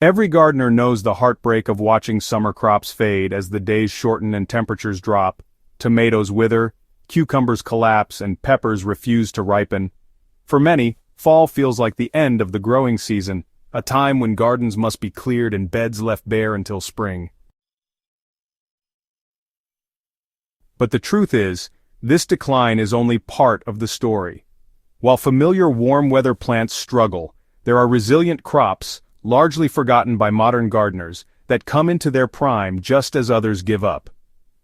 Every gardener knows the heartbreak of watching summer crops fade as the days shorten and temperatures drop. Tomatoes wither, cucumbers collapse, and peppers refuse to ripen. For many, fall feels like the end of the growing season, a time when gardens must be cleared and beds left bare until spring. But the truth is, this decline is only part of the story. While familiar warm weather plants struggle, there are resilient crops, largely forgotten by modern gardeners, that come into their prime just as others give up.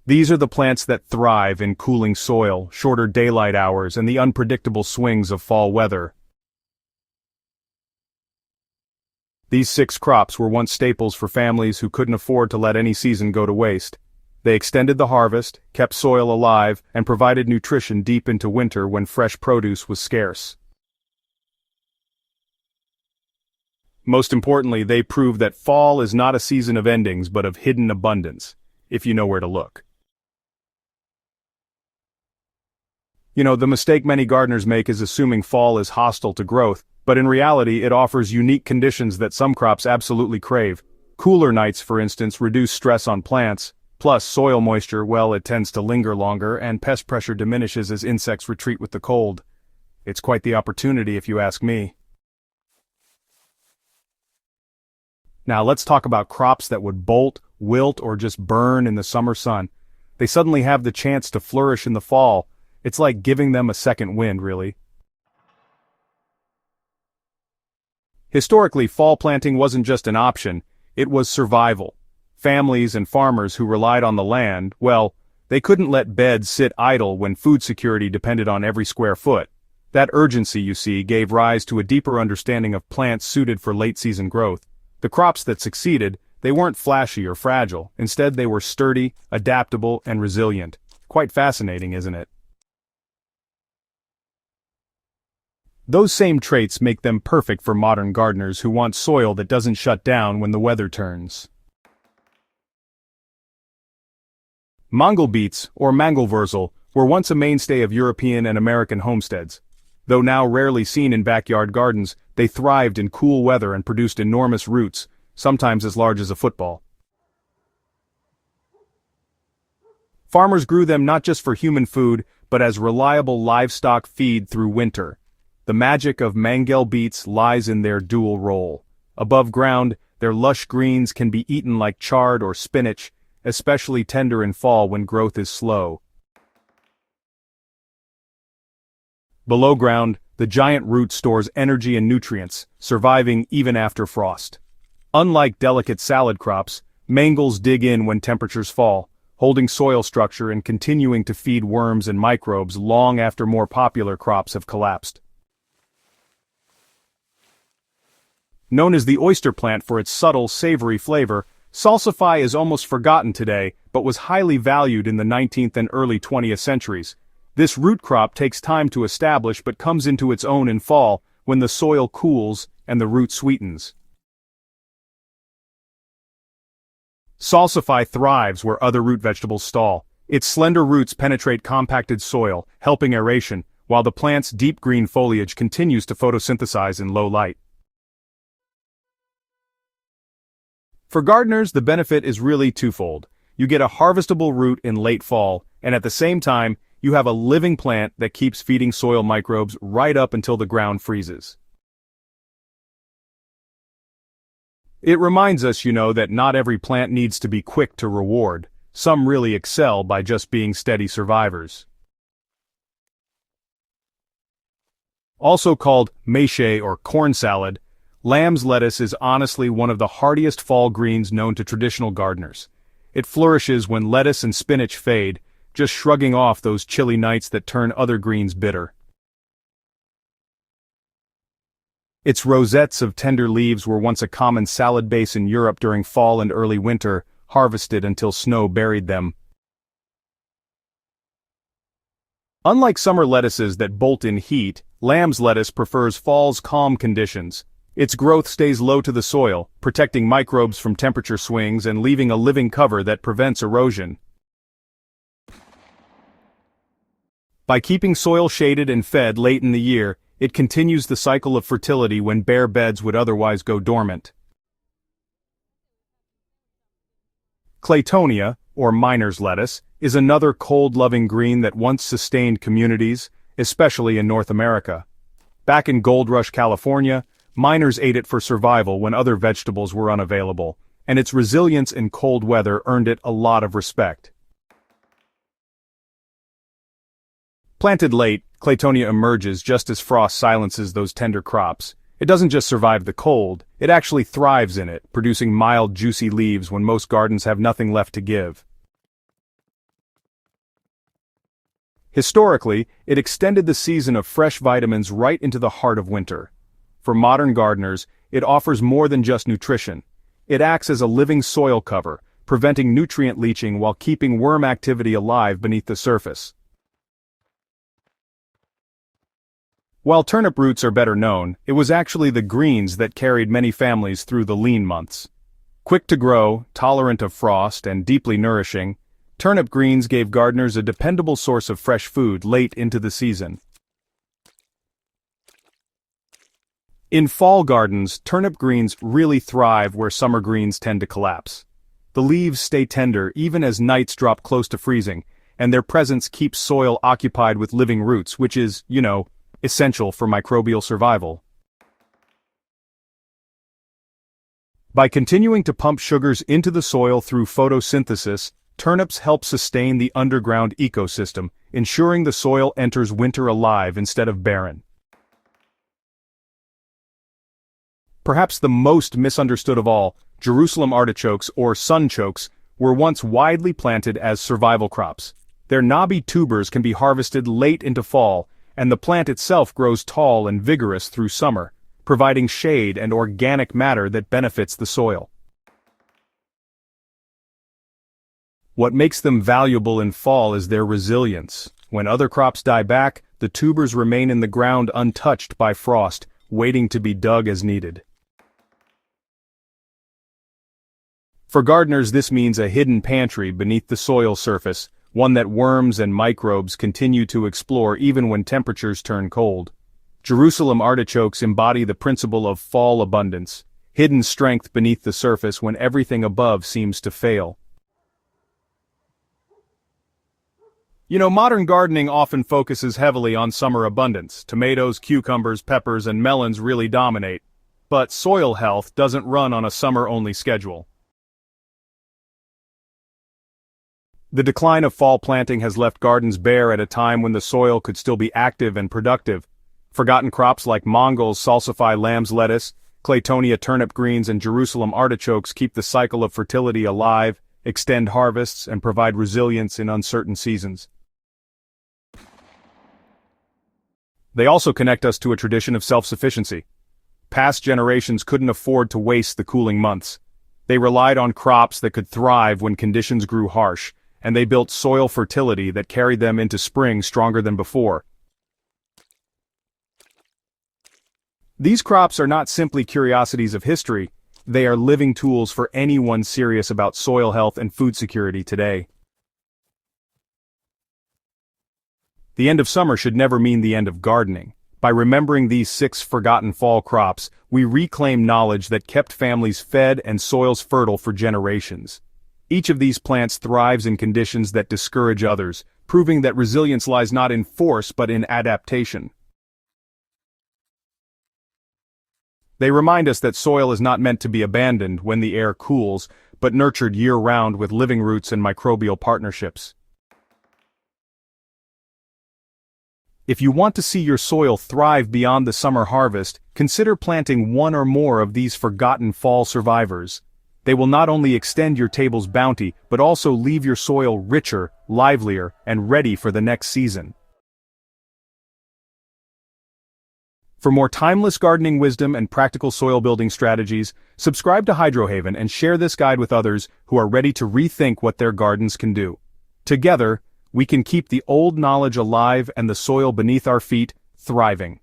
These are the plants that thrive in cooling soil, shorter daylight hours, and the unpredictable swings of fall weather. These 6 crops were once staples for families who couldn't afford to let any season go to waste. They extended the harvest, kept soil alive, and provided nutrition deep into winter when fresh produce was scarce. Most importantly, they prove that fall is not a season of endings but of hidden abundance, if you know where to look. The mistake many gardeners make is assuming fall is hostile to growth, but in reality it offers unique conditions that some crops absolutely crave. Cooler nights, for instance, reduce stress on plants, plus soil moisture, well, it tends to linger longer, and pest pressure diminishes as insects retreat with the cold. It's quite the opportunity if you ask me. Now let's talk about crops that would bolt, wilt, or just burn in the summer sun. They suddenly have the chance to flourish in the fall. It's like giving them a second wind, really. Historically, fall planting wasn't just an option, it was survival. Families and farmers who relied on the land, well, they couldn't let beds sit idle when food security depended on every square foot. That urgency, you see, gave rise to a deeper understanding of plants suited for late-season growth. The crops that succeeded, they weren't flashy or fragile. Instead, they were sturdy, adaptable, and resilient. Quite fascinating, isn't it? Those same traits make them perfect for modern gardeners who want soil that doesn't shut down when the weather turns. Mangel beets, or mangelwurzel, were once a mainstay of European and American homesteads. Though now rarely seen in backyard gardens, they thrived in cool weather and produced enormous roots, sometimes as large as a football. Farmers grew them not just for human food, but as reliable livestock feed through winter. The magic of mangel beets lies in their dual role. Above ground, their lush greens can be eaten like chard or spinach, especially tender in fall when growth is slow. Below ground, the giant root stores energy and nutrients, surviving even after frost. Unlike delicate salad crops, mangels dig in when temperatures fall, holding soil structure and continuing to feed worms and microbes long after more popular crops have collapsed. Known as the oyster plant for its subtle, savory flavor, salsify is almost forgotten today, but was highly valued in the 19th and early 20th centuries. This root crop takes time to establish but comes into its own in fall, when the soil cools and the root sweetens. Salsify thrives where other root vegetables stall. Its slender roots penetrate compacted soil, helping aeration, while the plant's deep green foliage continues to photosynthesize in low light. For gardeners, the benefit is really twofold. You get a harvestable root in late fall, and at the same time, you have a living plant that keeps feeding soil microbes right up until the ground freezes. It reminds us, that not every plant needs to be quick to reward. Some really excel by just being steady survivors. Also called mache or corn salad, lamb's lettuce is honestly one of the hardiest fall greens known to traditional gardeners. It flourishes when lettuce and spinach fade, just shrugging off those chilly nights that turn other greens bitter. Its rosettes of tender leaves were once a common salad base in Europe during fall and early winter, harvested until snow buried them. Unlike summer lettuces that bolt in heat, lamb's lettuce prefers fall's calm conditions. Its growth stays low to the soil, protecting microbes from temperature swings and leaving a living cover that prevents erosion. By keeping soil shaded and fed late in the year, it continues the cycle of fertility when bare beds would otherwise go dormant. Claytonia, or miner's lettuce, is another cold-loving green that once sustained communities, especially in North America. Back in Gold Rush, California, miners ate it for survival when other vegetables were unavailable, and its resilience in cold weather earned it a lot of respect. Planted late, Claytonia emerges just as frost silences those tender crops. It doesn't just survive the cold, it actually thrives in it, producing mild, juicy leaves when most gardens have nothing left to give. Historically, it extended the season of fresh vitamins right into the heart of winter. For modern gardeners, it offers more than just nutrition. It acts as a living soil cover, preventing nutrient leaching while keeping worm activity alive beneath the surface. While turnip roots are better known, it was actually the greens that carried many families through the lean months. Quick to grow, tolerant of frost, and deeply nourishing, turnip greens gave gardeners a dependable source of fresh food late into the season. In fall gardens, turnip greens really thrive where summer greens tend to collapse. The leaves stay tender even as nights drop close to freezing, and their presence keeps soil occupied with living roots, which is, essential for microbial survival. By continuing to pump sugars into the soil through photosynthesis, turnips help sustain the underground ecosystem, ensuring the soil enters winter alive instead of barren. Perhaps the most misunderstood of all, Jerusalem artichokes or sunchokes were once widely planted as survival crops. Their knobby tubers can be harvested late into fall, and the plant itself grows tall and vigorous through summer, providing shade and organic matter that benefits the soil. What makes them valuable in fall is their resilience. When other crops die back, the tubers remain in the ground untouched by frost, waiting to be dug as needed. For gardeners, this means a hidden pantry beneath the soil surface, one that worms and microbes continue to explore even when temperatures turn cold. Jerusalem artichokes embody the principle of fall abundance, hidden strength beneath the surface when everything above seems to fail. Modern gardening often focuses heavily on summer abundance. Tomatoes, cucumbers, peppers, and melons really dominate. But soil health doesn't run on a summer-only schedule. The decline of fall planting has left gardens bare at a time when the soil could still be active and productive. Forgotten crops like Mongols salsify lamb's lettuce, Claytonia turnip greens, and Jerusalem artichokes keep the cycle of fertility alive, extend harvests, and provide resilience in uncertain seasons. They also connect us to a tradition of self-sufficiency. Past generations couldn't afford to waste the cooling months. They relied on crops that could thrive when conditions grew harsh, and they built soil fertility that carried them into spring stronger than before. These crops are not simply curiosities of history, they are living tools for anyone serious about soil health and food security today. The end of summer should never mean the end of gardening. By remembering these 6 forgotten fall crops, we reclaim knowledge that kept families fed and soils fertile for generations. Each of these plants thrives in conditions that discourage others, proving that resilience lies not in force but in adaptation. They remind us that soil is not meant to be abandoned when the air cools, but nurtured year-round with living roots and microbial partnerships. If you want to see your soil thrive beyond the summer harvest, consider planting one or more of these forgotten fall survivors. They will not only extend your table's bounty, but also leave your soil richer, livelier, and ready for the next season. For more timeless gardening wisdom and practical soil building strategies, subscribe to Hydrohaven and share this guide with others who are ready to rethink what their gardens can do. Together, we can keep the old knowledge alive and the soil beneath our feet thriving.